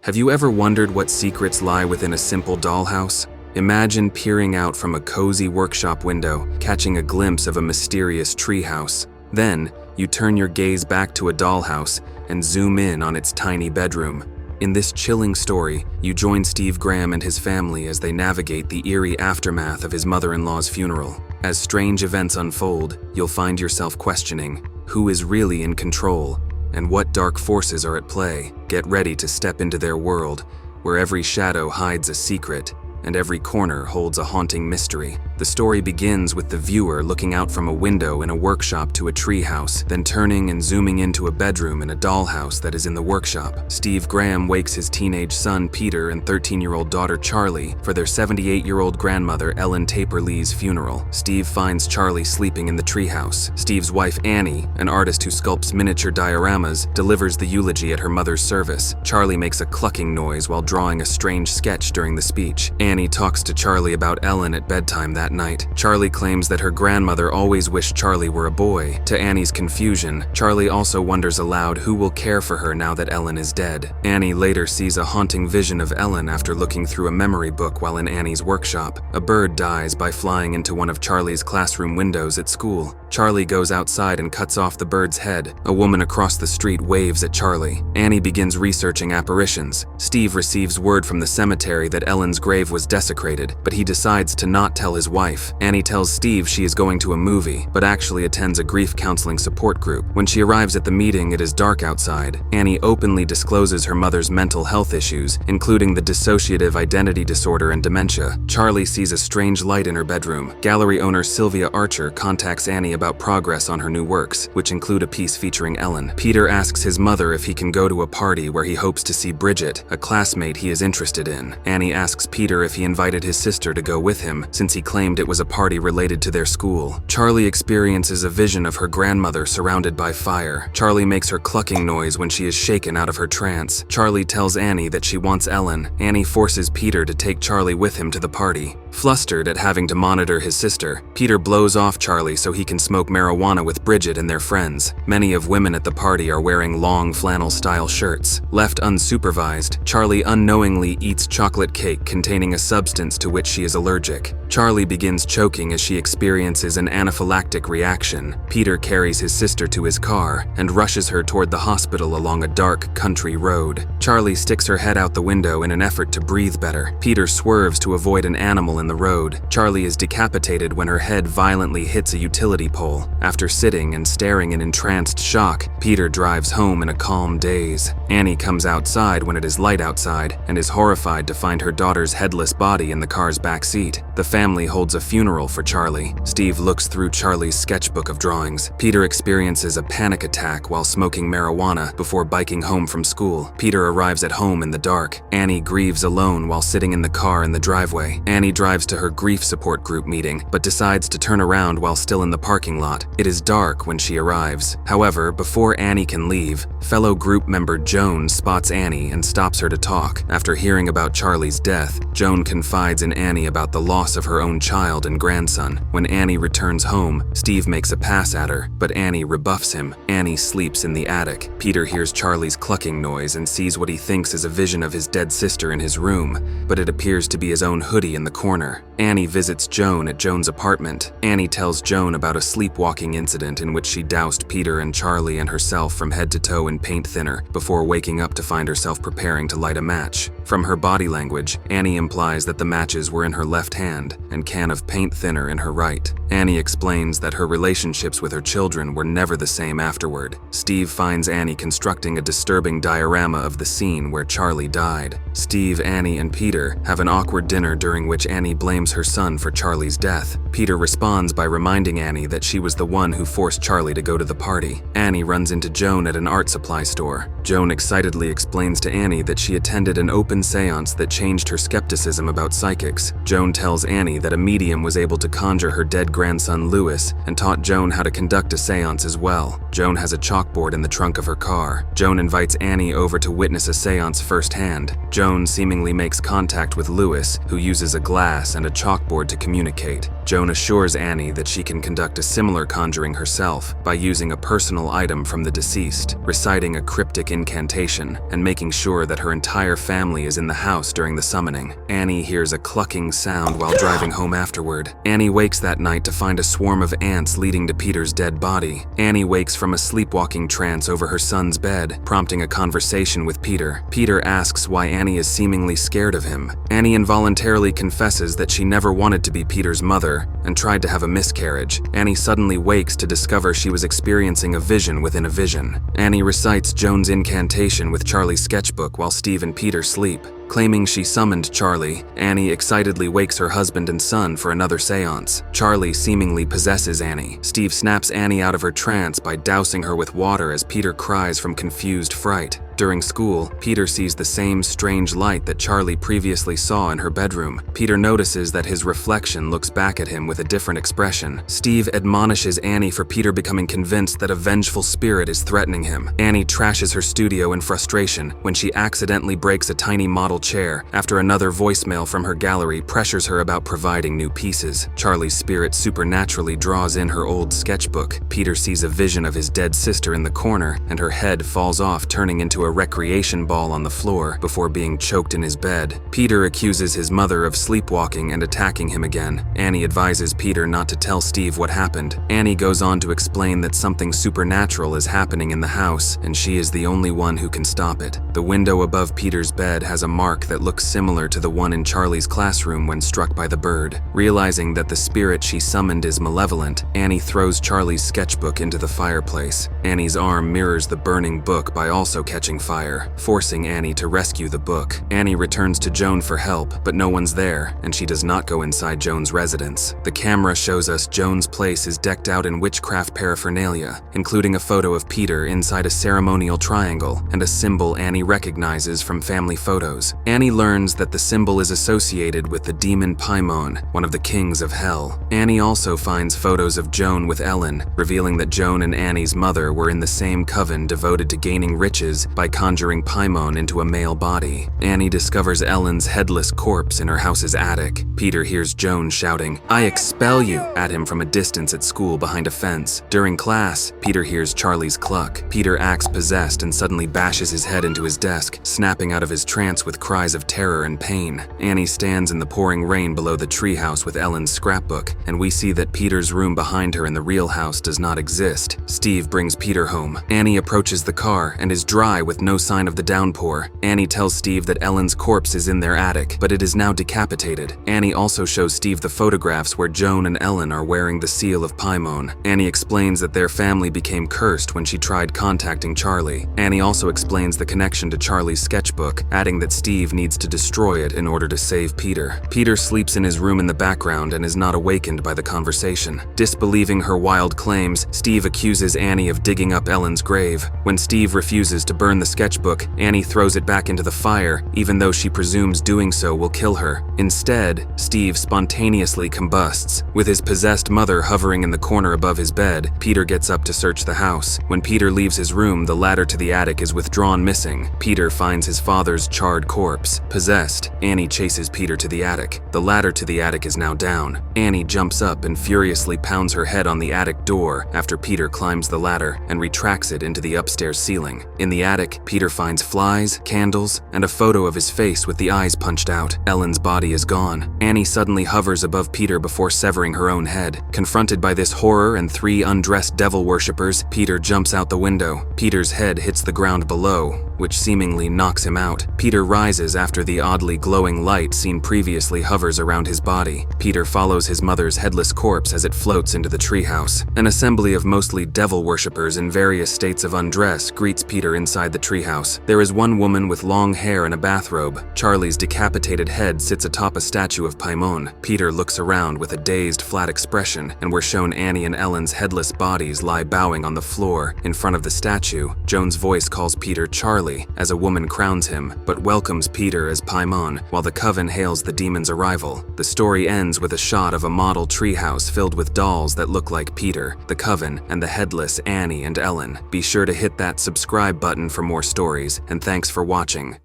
Have you ever wondered what secrets lie within a simple dollhouse? Imagine peering out from a cozy workshop window, catching a glimpse of a mysterious treehouse. Then, you turn your gaze back to a dollhouse and zoom in on its tiny bedroom. In this chilling story, you join Steve Graham and his family as they navigate the eerie aftermath of his mother-in-law's funeral. As strange events unfold, you'll find yourself questioning who is really in control and what dark forces are at play. Get ready to step into their world, where every shadow hides a secret and every corner holds a haunting mystery. The story begins with the viewer looking out from a window in a workshop to a treehouse, then turning and zooming into a bedroom in a dollhouse that is in the workshop. Steve Graham wakes his teenage son Peter and 13-year-old daughter Charlie for their 78-year-old grandmother Ellen Taper Lee's funeral. Steve finds Charlie sleeping in the treehouse. Steve's wife Annie, an artist who sculpts miniature dioramas, delivers the eulogy at her mother's service. Charlie makes a clucking noise while drawing a strange sketch during the speech. Annie talks to Charlie about Ellen at bedtime that night. Charlie claims that her grandmother always wished Charlie were a boy. To Annie's confusion, Charlie also wonders aloud who will care for her now that Ellen is dead. Annie later sees a haunting vision of Ellen after looking through a memory book while in Annie's workshop. A bird dies by flying into one of Charlie's classroom windows at school. Charlie goes outside and cuts off the bird's head. A woman across the street waves at Charlie. Annie begins researching apparitions. Steve receives word from the cemetery that Ellen's grave was desecrated, but he decides to not tell his wife. Annie tells Steve she is going to a movie, but actually attends a grief counseling support group. When she arrives at the meeting, it is dark outside. Annie openly discloses her mother's mental health issues, including the dissociative identity disorder and dementia. Charlie sees a strange light in her bedroom. Gallery owner Sylvia Archer contacts Annie about progress on her new works, which include a piece featuring Ellen. Peter asks his mother if he can go to a party where he hopes to see Bridget, a classmate he is interested in. Annie asks Peter if he invited his sister to go with him, since he claimed it was a party related to their school. Charlie experiences a vision of her grandmother surrounded by fire. Charlie makes her clucking noise when she is shaken out of her trance. Charlie tells Annie that she wants Ellen. Annie forces Peter to take Charlie with him to the party. Flustered at having to monitor his sister, Peter blows off Charlie so he can smoke marijuana with Bridget and their friends. Many of women at the party are wearing long flannel-style shirts. Left unsupervised, Charlie unknowingly eats chocolate cake containing a substance to which she is allergic. Charlie begins choking as she experiences an anaphylactic reaction. Peter carries his sister to his car and rushes her toward the hospital along a dark country road. Charlie sticks her head out the window in an effort to breathe better. Peter swerves to avoid an animal in the road. Charlie is decapitated when her head violently hits a utility pole. After sitting and staring in entranced shock, Peter drives home in a calm daze. Annie comes outside when it is light outside and is horrified to find her daughter's headless body in the car's back seat. The family holds a funeral for Charlie. Steve looks through Charlie's sketchbook of drawings. Peter experiences a panic attack while smoking marijuana before biking home from school. Peter arrives at home in the dark. Annie grieves alone while sitting in the car in the driveway. Annie drives to her grief support group meeting, but decides to turn around while still in the parking lot. It is dark when she arrives. However, before Annie can leave, fellow group member Joan spots Annie and stops her to talk. After hearing about Charlie's death, Joan confides in Annie about the loss of her own child and grandson. When Annie returns home, Steve makes a pass at her, but Annie rebuffs him. Annie sleeps in the attic. Peter hears Charlie's clucking noise and sees what he thinks is a vision of his dead sister in his room, but it appears to be his own hoodie in the corner. Annie visits Joan at Joan's apartment. Annie tells Joan about a sleepwalking incident in which she doused Peter and Charlie and herself from head to toe in paint thinner before waking up to find herself preparing to light a match. From her body language, Annie implies that the matches were in her left hand and can of paint thinner in her right. Annie explains that her relationships with her children were never the same afterward. Steve finds Annie constructing a disturbing diorama of the scene where Charlie died. Steve, Annie, and Peter have an awkward dinner during which Annie blames her son for Charlie's death. Peter responds by reminding Annie that she was the one who forced Charlie to go to the party. Annie runs into Joan at an art supply store. Joan excitedly explains to Annie that she attended an open seance that changed her skepticism about psychics. Joan tells Annie that a medium was able to conjure her dead grandson Louis and taught Joan how to conduct a seance as well. Joan has a chalkboard in the trunk of her car. Joan invites Annie over to witness a seance firsthand. Joan seemingly makes contact with Louis, who uses a glass and a chalkboard to communicate. Joan assures Annie that she can conduct a similar conjuring herself by using a personal item from the deceased, reciting a cryptic incantation, and making sure that her entire family is in the house during the summoning. Annie hears a clucking sound while driving home afterward. Annie wakes that night to find a swarm of ants leading to Peter's dead body. Annie wakes from a sleepwalking trance over her son's bed, prompting a conversation with Peter. Peter asks why Annie is seemingly scared of him. Annie involuntarily confesses that she never wanted to be Peter's mother and tried to have a miscarriage. Annie suddenly wakes to discover she was experiencing a vision within a vision. Annie recites Joan's incantation with Charlie's sketchbook while Steve and Peter sleep. Claiming she summoned Charlie, Annie excitedly wakes her husband and son for another seance. Charlie seemingly possesses Annie. Steve snaps Annie out of her trance by dousing her with water as Peter cries from confused fright. During school, Peter sees the same strange light that Charlie previously saw in her bedroom. Peter notices that his reflection looks back at him with a different expression. Steve admonishes Annie for Peter becoming convinced that a vengeful spirit is threatening him. Annie trashes her studio in frustration when she accidentally breaks a tiny model chair after another voicemail from her gallery pressures her about providing new pieces. Charlie's spirit supernaturally draws in her old sketchbook. Peter sees a vision of his dead sister in the corner, and her head falls off, turning into a recreation ball on the floor before being choked in his bed. Peter accuses his mother of sleepwalking and attacking him again. Annie advises Peter not to tell Steve what happened. Annie goes on to explain that something supernatural is happening in the house, and she is the only one who can stop it. The window above Peter's bed has a mark that looks similar to the one in Charlie's classroom when struck by the bird. Realizing that the spirit she summoned is malevolent, Annie throws Charlie's sketchbook into the fireplace. Annie's arm mirrors the burning book by also catching fire, forcing Annie to rescue the book. Annie returns to Joan for help, but no one's there, and she does not go inside Joan's residence. The camera shows us Joan's place is decked out in witchcraft paraphernalia, including a photo of Peter inside a ceremonial triangle and a symbol Annie recognizes from family photos. Annie learns that the symbol is associated with the demon Paimon, one of the kings of hell. Annie also finds photos of Joan with Ellen, revealing that Joan and Annie's mother were in the same coven devoted to gaining riches by conjuring Paimon into a male body. Annie discovers Ellen's headless corpse in her house's attic. Peter hears Joan shouting, "I expel you!" at him from a distance at school behind a fence. During class, Peter hears Charlie's cluck. Peter acts possessed and suddenly bashes his head into his desk, snapping out of his trance with cries of terror and pain. Annie stands in the pouring rain below the treehouse with Ellen's scrapbook, and we see that Peter's room behind her in the real house does not exist. Steve brings Peter home. Annie approaches the car and is dry with no sign of the downpour. Annie tells Steve that Ellen's corpse is in their attic, but it is now decapitated. Annie also shows Steve the photographs where Joan and Ellen are wearing the seal of Paimon. Annie explains that their family became cursed when she tried contacting Charlie. Annie also explains the connection to Charlie's sketchbook, adding that Steve needs to destroy it in order to save Peter. Peter sleeps in his room in the background and is not awakened by the conversation. Disbelieving her wild claims, Steve accuses Annie of digging up Ellen's grave. When Steve refuses to burn the sketchbook, Annie throws it back into the fire, even though she presumes doing so will kill her. Instead, Steve spontaneously combusts. With his possessed mother hovering in the corner above his bed, Peter gets up to search the house. When Peter leaves his room, the ladder to the attic is withdrawn missing. Peter finds his father's charred corpse. Possessed, Annie chases Peter to the attic. The ladder to the attic is now down. Annie jumps up and furiously pounds her head on the attic door after Peter climbs the ladder and retracts it into the upstairs ceiling. In the attic, Peter finds flies, candles, and a photo of his face with the eyes punched out. Ellen's body is gone. Annie suddenly hovers above Peter before severing her own head. Confronted by this horror and 3 undressed devil worshippers, Peter jumps out the window. Peter's head hits the ground below, which seemingly knocks him out. Peter rises after the oddly glowing light seen previously hovers around his body. Peter follows his mother's headless corpse as it floats into the treehouse. An assembly of mostly devil worshippers in various states of undress greets Peter inside the treehouse. There is one woman with long hair and a bathrobe. Charlie's decapitated head sits atop a statue of Paimon. Peter looks around with a dazed, flat expression, and we're shown Annie and Ellen's headless bodies lie bowing on the floor in front of the statue. Joan's voice calls Peter Charlie, early, as a woman crowns him, but welcomes Peter as Paimon, while the coven hails the demon's arrival. The story ends with a shot of a model treehouse filled with dolls that look like Peter, the coven, and the headless Annie and Ellen. Be sure to hit that subscribe button for more stories, and thanks for watching.